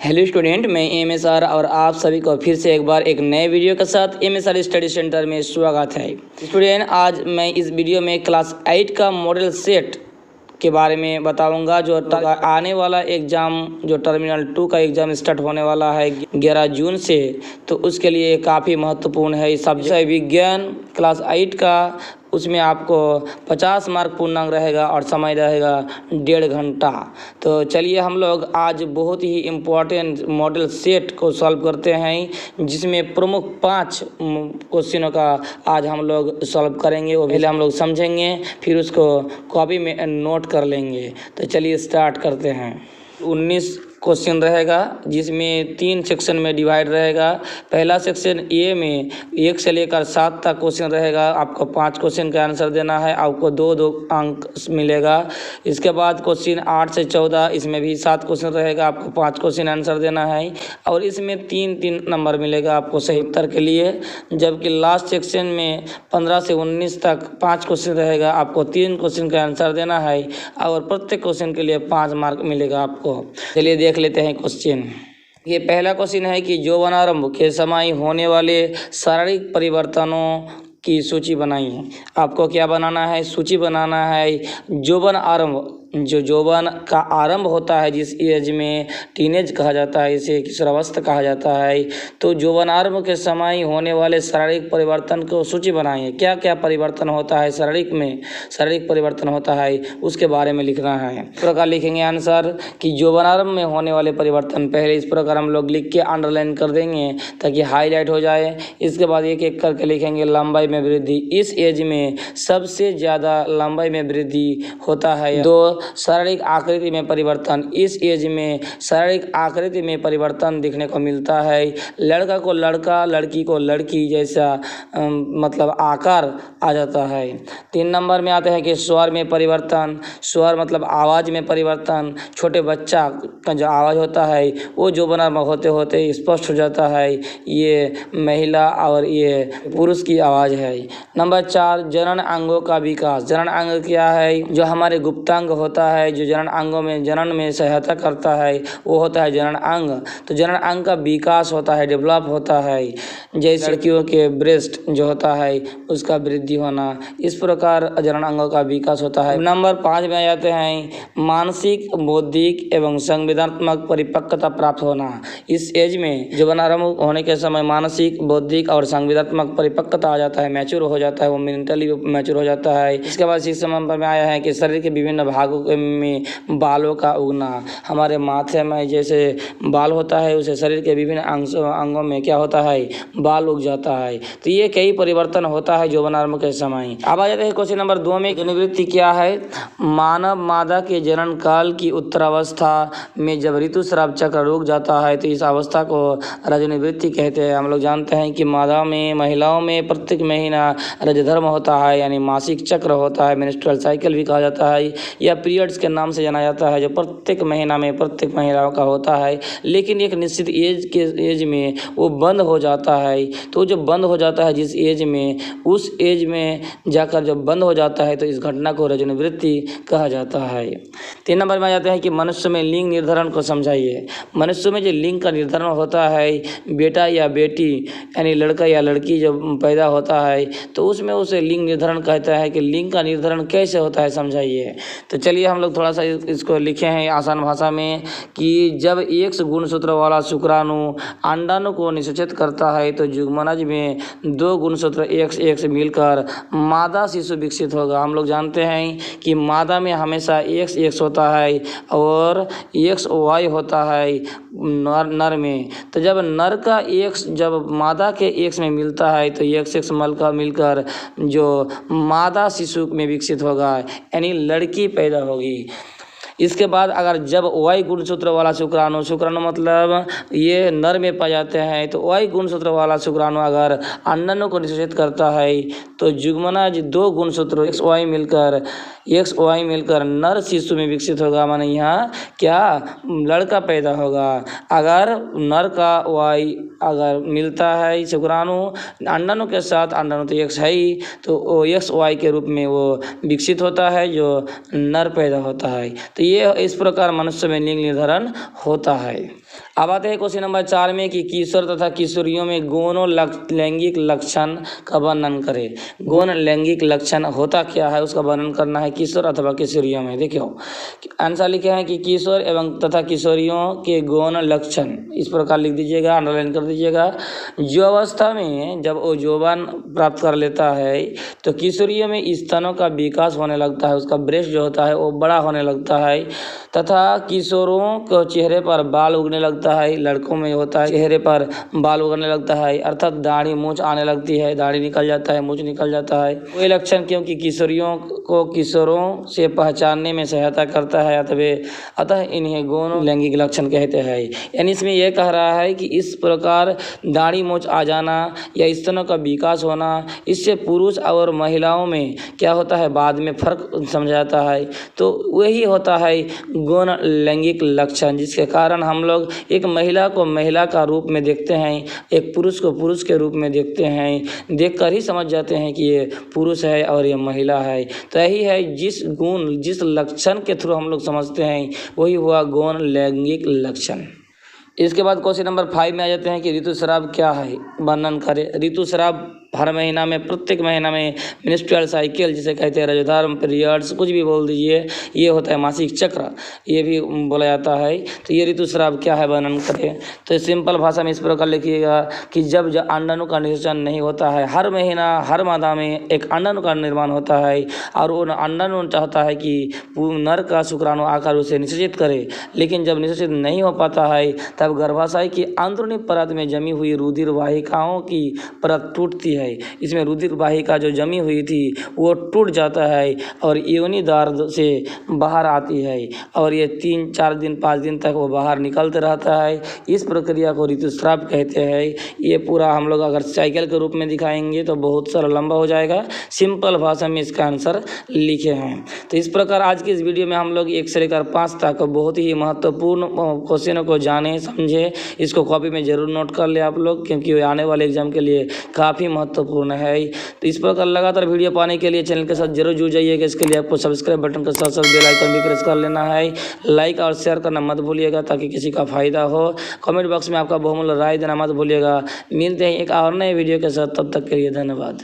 Hello student, मैं MSR और आप सभी को फिर से एक बार एक नए वीडियो के साथ एमएसआर स्टडी सेंटर में स्वागत है। स्टूडेंट, आज मैं इस वीडियो में क्लास 8 का मॉडल सेट के बारे में बताऊंगा। जो आने वाला एग्ज़ाम, जो टर्मिनल 2 का एग्ज़ाम स्टार्ट होने वाला है 11 जून से, तो उसके लिए काफ़ी महत्वपूर्ण है। सब्जेक्ट विज्ञान क्लास 8 का, उसमें आपको 50 मार्क पूर्णांक रहेगा और समय रहेगा 1.5 घंटा। तो चलिए हम लोग आज बहुत ही इम्पोर्टेंट मॉडल सेट को सॉल्व करते हैं, जिसमें प्रमुख 5 क्वेश्चनों का आज हम लोग सॉल्व करेंगे। वो पहले हम लोग समझेंगे, फिर उसको कॉपी में नोट कर लेंगे। तो चलिए स्टार्ट करते हैं। 19 क्वेश्चन रहेगा, जिसमें 3 सेक्शन में डिवाइड रहेगा। पहला सेक्शन ए में 1 से लेकर 7 तक क्वेश्चन रहेगा। आपको 5 क्वेश्चन का आंसर देना है, आपको 2-2 अंक मिलेगा। इसके बाद क्वेश्चन 8 से 14, इसमें भी 7 क्वेश्चन रहेगा, आपको 5 क्वेश्चन आंसर देना है और इसमें 3-3 नंबर मिलेगा आपको सही उत्तर के लिए। जबकि लास्ट सेक्शन में 15 से 19 तक 5 क्वेश्चन रहेगा, आपको 3 क्वेश्चन का आंसर देना है और प्रत्येक क्वेश्चन के लिए 5 मार्क मिलेगा आपको। चलिए देख लेते हैं क्वेश्चन। ये पहला क्वेश्चन है कि यौवनारंभ के समय होने वाले शारीरिक परिवर्तनों की सूची बनाइए। आपको क्या बनाना है? सूची बनाना है यौवन आरंभ, जो यौवन का आरंभ होता है, जिस एज में टीनेज कहा जाता है, इसे किशोरावस्था कहा जाता है। तो यौवन आरंभ के समय होने वाले शारीरिक परिवर्तन को सूची बनाइए। क्या क्या परिवर्तन होता है शारीरिक में, शारीरिक परिवर्तन होता है, उसके बारे में लिखना है। इस प्रकार लिखेंगे आंसर कि यौवन आरंभ में होने वाले परिवर्तन। पहले इस प्रकार हम लोग लिख के अंडरलाइन कर देंगे ताकि हाईलाइट हो जाए। इसके बाद एक एक करके लिखेंगे। लंबाई में वृद्धि, इस एज में सबसे ज़्यादा लंबाई में वृद्धि होता है। 2, शारीरिक आकृति में परिवर्तन, इस एज में शारीरिक आकृति में परिवर्तन दिखने को मिलता है। लड़का को लड़का, लड़की को लड़की जैसा मतलब आकार आ जाता है। 3 नंबर में आते हैं कि स्वर में परिवर्तन। स्वर मतलब आवाज़ में परिवर्तन। छोटे बच्चा का जो आवाज़ होता है वो यौवनारंभ होते होते स्पष्ट हो जाता है। ये महिला और ये पुरुष की आवाज़ है। नंबर 4, जनन अंगों का विकास। जनन अंग क्या है? जो हमारे गुप्तांग होता है, जो जनन अंगों में जनन में सहायता करता है, वो होता है जनन अंग। तो जनन अंग का विकास होता है, डेवलप होता है। जैसे लड़कियों के ब्रेस्ट जो होता है उसका वृद्धि होना, इस प्रकार जनन अंगों का विकास होता है। नंबर 5 में आ जाते हैं मानसिक, बौद्धिक एवं संवेदनात्मक परिपक्वता प्राप्त होना। इस एज में यौवनारंभ होने के समय मानसिक, बौद्धिक और संवेदनात्मक परिपक्वता आ जाता है, मैच्योर हो जाता है, वो मेंटली मैच्योर हो जाता है। इसके बाद 6 नंबर में आया है कि शरीर के विभिन्न भागों में बालों का उगना। हमारे माथे में जैसे बाल होता है, उसे शरीर के विभिन्न अंगों में क्या होता है? बाल उग जाता है। तो ये कई परिवर्तन होता है यौवनारंभ के समय। अब आ जाते हैं क्वेश्चन नंबर 2 में। रजोनिवृत्ति क्या है? मानव मादा के जनन काल की उत्तरावस्था में जब ऋतुस्राव चक्र रुक जाता है तो इस अवस्था को रजोनिवृत्ति कहते हैं। हम लोग जानते हैं कि मादा में, महिलाओं में प्रत्येक महीना रजधर्म होता है, यानी मासिक चक्र होता है, मेंस्ट्रुअल साइकिल भी कहा जाता है, या पीरियड्स के नाम से जाना जाता है, जो प्रत्येक महीना में प्रत्येक महिलाओं का होता है। लेकिन एक निश्चित एज में वो बंद हो जाता है। तो जब बंद हो जाता है जिस एज में, उस एज में जाकर जब बंद हो जाता है तो इस घटना को रजोनिवृत्ति कहा जाता है। 3 नंबर में आ जाते हैं कि मनुष्य में लिंग निर्धारण को समझाइए। मनुष्य में जो लिंग का निर्धारण होता है, बेटा या बेटी यानी लड़का या लड़की जब पैदा होता है तो उसमें उसे लिंग निर्धारण कहता है। कि लिंग का निर्धारण कैसे होता है समझाइए। तो चलिए हम लोग थोड़ा सा इसको लिखे हैं आसान भाषा में कि जब एक गुणसूत्र वाला शुक्राणु अंडाणु को निषेचित करता है तो युग्मनज में 2 गुणसूत्र एक से एक से मिलकर मादा शिशु विकसित होगा। हम लोग जानते हैं कि मादा में हमेशा X होता है और XY होता है नर में। तो जब नर का X जब मादा के X में मिलता है तो XX मिलकर जो मादा शिशु में विकसित होगा, यानी लड़की पैदा होगी। इसके बाद अगर जब Y गुणसूत्र वाला शुक्राणु मतलब ये नर में पाए जाते हैं, तो Y गुणसूत्र वाला शुक्राणु अगर अंडाणु को निषेचित करता है तो युग्मनज 2 गुणसूत्र XY मिलकर नर शिशु में विकसित होगा। माने यहाँ क्या लड़का पैदा होगा। अगर नर का Y अगर मिलता है शुक्राणु अंडाणु के साथ, अंडाणु तो X है ही, तो वो XY के रूप में वो विकसित होता है जो नर पैदा होता है। तो ये इस प्रकार मनुष्य में लिंग निर्धारण होता है। अब आते हैं क्वेश्चन नंबर 4 में कि किशोर तथा किशोरियों में गौण लैंगिक लक्षण का वर्णन करें। गौण लैंगिक लक्षण होता क्या है उसका वर्णन करना है किशोर अथवा किशोरियों में। देखियो आंसर लिखे हैं कि किशोर एवं तथा किशोरियों के गौण लक्षण इस प्रकार लिख दीजिएगा, अंडरलाइन कर दीजिएगा। जो अवस्था में जब वो यौवन प्राप्त कर लेता है तो किशोरियों में स्तनों का विकास होने लगता है, उसका ब्रेस्ट जो होता है वो बड़ा होने लगता है तथा किशोरों को चेहरे पर बाल उगने लगता है। लड़कों में होता है चेहरे पर बाल उगने लगता है अर्थात दाढ़ी मूंछ आने लगती है, दाढ़ी निकल जाता है, मूंछ निकल जाता है। वही लक्षण क्योंकि किशोरियों को किशोरों से पहचानने में सहायता करता है, अतः इन्हें गौण लैंगिक लक्षण कहते हैं। यानी इसमें यह कह रहा है कि इस प्रकार दाढ़ी मूंछ आ जाना या स्तनों का विकास होना इससे पुरुष और महिलाओं में क्या होता है बाद में फर्क समझा जाता है। तो वही होता है गौण लैंगिक लक्षण, जिसके कारण हम लोग एक महिला को महिला का रूप में देखते हैं, एक पुरुष को पुरुष के रूप में देखते हैं, देखकर ही समझ जाते हैं कि ये पुरुष है और ये महिला है। तो यही है जिस गुण जिस लक्षण के थ्रू हम लोग समझते हैं वही हुआ गौण लैंगिक लक्षण। इसके बाद क्वेश्चन नंबर 5 में आ जाते हैं कि ऋतुस्राव क्या है, वर्णन करें। ऋतुस्राव हर महीना में प्रत्येक महीना में मिनिस्ट्रियल साइकिल जिसे कहते हैं रजोधर्म पीरियड्स कुछ भी बोल दीजिए, ये होता है मासिक चक्र, ये भी बोला जाता है। तो ये ऋतुस्राव क्या है वर्णन करें। तो सिंपल भाषा में इस प्रकार लिखिएगा कि जब अंडाणु का निषेचन नहीं होता है, हर महीना हर मादा में एक अंडाणु का निर्माण होता है और वो अंडाणु चाहता है कि नर का शुक्राणु आकर उसे निषेचित करे, लेकिन जब निषेचित नहीं हो पाता है तब गर्भाशय की अंदरूनी परत में जमी हुई रुधिर वाहिकाओं की परत टूटती है। इसमें रुधिर वाहिका जो जमी हुई थी वो टूट जाता है और योनि द्वार से बाहर आती है और ये 3-4 दिन 5 दिन तक वो बाहर निकलते रहता है। इस प्रक्रिया को ऋतुस्राव कहते हैं। ये पूरा हम लोग अगर साइकिल के रूप में दिखाएंगे तो बहुत सारा लंबा हो जाएगा, सिंपल भाषा में इसका आंसर लिखे हैं। तो इस प्रकार आज की इस वीडियो में हम लोग 1 से लेकर 5 तक बहुत ही महत्वपूर्ण क्वेश्चनों को जाने समझे। इसको कॉपी में जरूर नोट कर ले आप लोग, क्योंकि आने वाले एग्जाम के लिए काफ़ी महत्वपूर्ण है। तो इस प्रकार लगातार वीडियो पाने के लिए चैनल के साथ जरूर जुड़ जाइएगा। इसके लिए आपको सब्सक्राइब बटन के साथ साथ बेल आइकन भी प्रेस कर लेना है। लाइक और शेयर करना मत भूलिएगा ताकि किसी का फायदा हो। कमेंट बॉक्स में आपका बहुमूल्य राय देना मत भूलिएगा। मिलते हैं एक और नए वीडियो के साथ, तब तक के लिए धन्यवाद।